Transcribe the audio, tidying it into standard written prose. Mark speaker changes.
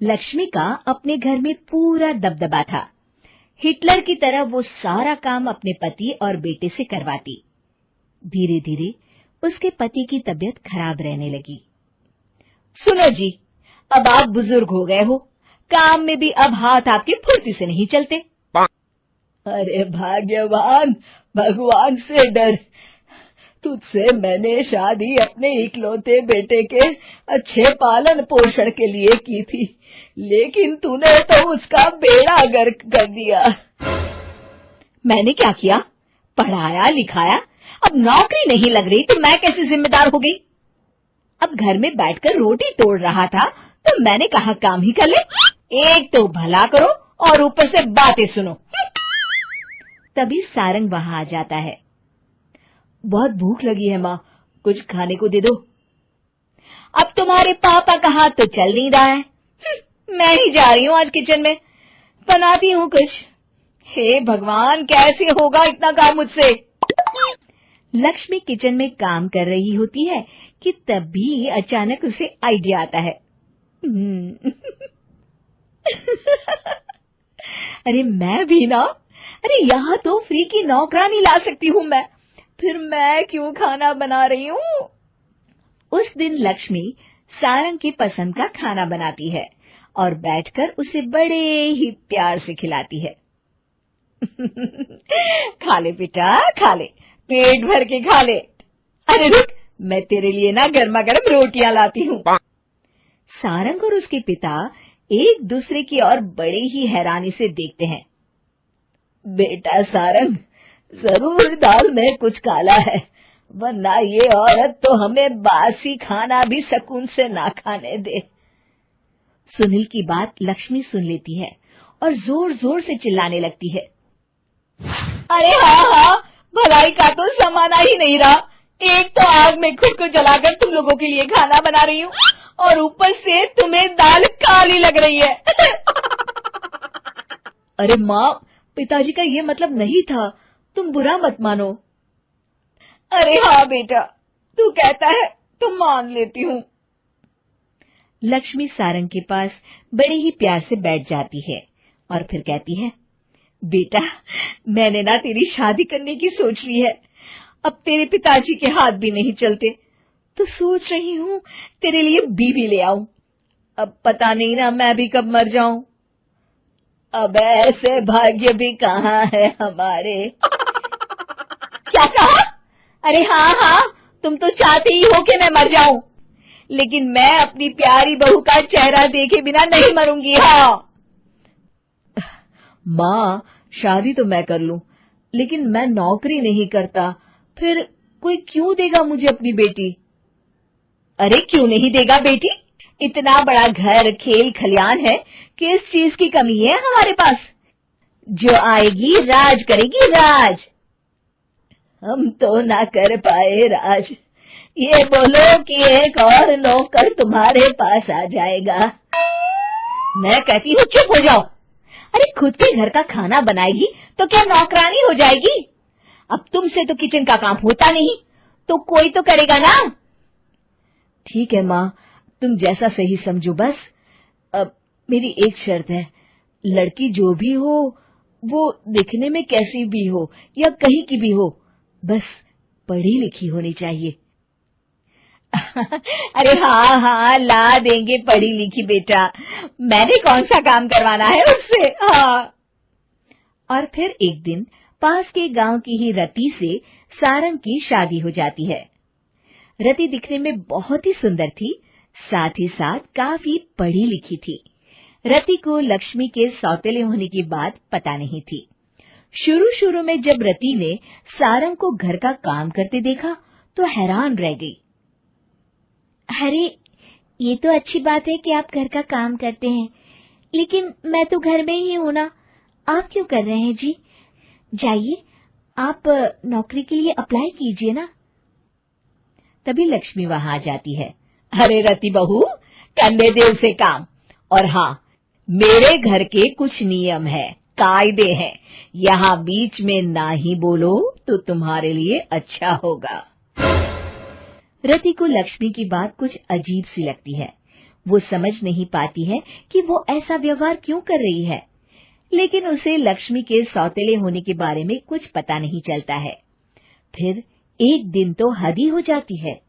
Speaker 1: लक्ष्मी का अपने घर में पूरा दबदबा था। हिटलर की तरह वो सारा काम अपने पति और बेटे से करवाती। धीरे धीरे उसके पति की तबीयत खराब रहने लगी। सुनो जी, अब आप बुजुर्ग हो गए हो, काम में भी अब हाथ आपके फुर्ती से नहीं चलते। अरे भाग्यवान, भगवान से डर। तुझसे मैंने शादी अपने इकलौते बेटे के अच्छे पालन पोषण के लिए की थी, लेकिन तूने तो उसका बेड़ा गर्क कर दिया। मैंने क्या किया? पढ़ाया लिखाया, अब नौकरी नहीं लग रही तो मैं कैसे जिम्मेदार हो गई? अब घर में बैठकर रोटी तोड़ रहा था तो मैंने कहा काम ही कर ले। एक तो भला करो और ऊपर से बातें सुनो। तभी सारंग वहां आ जाता है। बहुत भूख लगी है माँ, कुछ खाने को दे दो। अब तुम्हारे पापा का हाथ तो चल नहीं रहा है। मैं ही जा रही हूँ आज किचन में, बनाती हूँ कुछ। हे भगवान, कैसे होगा इतना काम मुझसे? लक्ष्मी किचन में काम कर रही होती है कि तभी अचानक उसे आइडिया आता है। अरे मैं भी ना, अरे यहाँ तो फ्री की नौकरानी ला सकती हूँ मैं, फिर मैं क्यों खाना बना रही हूँ? उस दिन लक्ष्मी सारंग की पसंद का खाना बनाती है और बैठकर उसे बड़े ही प्यार से खिलाती है। खा ले बेटा, खा ले, पेट भर के खा ले। अरे रुक, मैं तेरे लिए ना गर्मा गर्म रोटियां लाती हूँ। सारंग और उसके पिता एक दूसरे की ओर बड़े ही हैरानी से देखते हैं। बेटा सारंग, जरूर दाल में कुछ काला है, वरना ये औरत तो हमें बासी खाना भी सुकून से ना खाने दे। सुनील की बात लक्ष्मी सुन लेती है और जोर जोर से चिल्लाने लगती है। अरे हाँ, भलाई का तो जमाना ही नहीं रहा। एक तो आग में खुद को जलाकर तुम लोगों के लिए खाना बना रही हूँ और ऊपर से तुम्हें दाल काली लग रही है। अरे माँ, पिताजी का ये मतलब नहीं था, तुम बुरा मत मानो। अरे हाँ बेटा, तू कहता है तो मान लेती हूँ। लक्ष्मी सारंग के पास बड़े ही प्यार से बैठ जाती है और फिर कहती है, बेटा मैंने ना तेरी शादी करने की सोच ली है। अब तेरे पिताजी के हाथ भी नहीं चलते, तो सोच रही हूँ तेरे लिए बीवी ले आऊं। अब पता नहीं ना मैं भी कब मर जाऊं। अब ऐसे भाग्य भी कहाँ है हमारे। क्या कहा? अरे हाँ, तुम तो चाहते ही हो कि मैं मर जाऊं, लेकिन मैं अपनी प्यारी बहू का चेहरा देखे बिना नहीं मरूंगी। हाँ माँ, शादी तो मैं कर लूं, लेकिन मैं नौकरी नहीं करता, फिर कोई क्यों देगा मुझे अपनी बेटी? अरे क्यों नहीं देगा बेटी? इतना बड़ा घर, खेल खलियान है, किस चीज की कमी है हमारे पास? जो आएगी राज करेगी, राज। हम तो ना कर पाए राज, ये बोलो कि एक और नौकर तुम्हारे पास आ जाएगा। मैं कहती हूँ चुप हो जाओ। अरे खुद के घर का खाना बनाएगी तो क्या नौकरानी हो जाएगी? अब तुमसे तो किचन का काम होता नहीं, तो कोई तो करेगा ना। ठीक है माँ, तुम जैसा सही समझो बस। अब मेरी एक शर्त है, लड़की जो भी हो वो दिखने में कैसी भी हो या कहीं की भी हो, बस पढ़ी लिखी होनी चाहिए। अरे हाँ, ला देंगे पढ़ी लिखी बेटा, मैंने कौन सा काम करवाना है उससे। हाँ। और फिर एक दिन पास के गांव की ही रति से सारंग की शादी हो जाती है। रति दिखने में बहुत ही सुंदर थी, साथ ही साथ काफी पढ़ी लिखी थी। रति को लक्ष्मी के सौतेले होने की बात पता नहीं थी। शुरू में जब रति ने सारंग को घर का काम करते देखा तो हैरान रह गई। अरे ये तो अच्छी बात है कि आप घर का काम करते हैं, लेकिन मैं तो घर में ही हूं ना, आप क्यों कर रहे हैं जी? जाइए आप नौकरी के लिए अप्लाई कीजिए ना। तभी लक्ष्मी वहां आ जाती है। अरे रति बहू, करने दे उसे काम। और हाँ, मेरे घर के कुछ नियम है, कायदे हैं, यहाँ बीच में ना ही बोलो तो तुम्हारे लिए अच्छा होगा। रति को लक्ष्मी की बात कुछ अजीब सी लगती है। वो समझ नहीं पाती है कि वो ऐसा व्यवहार क्यों कर रही है, लेकिन उसे लक्ष्मी के सौतेले होने के बारे में कुछ पता नहीं चलता है। फिर एक दिन तो हद ही हो जाती है।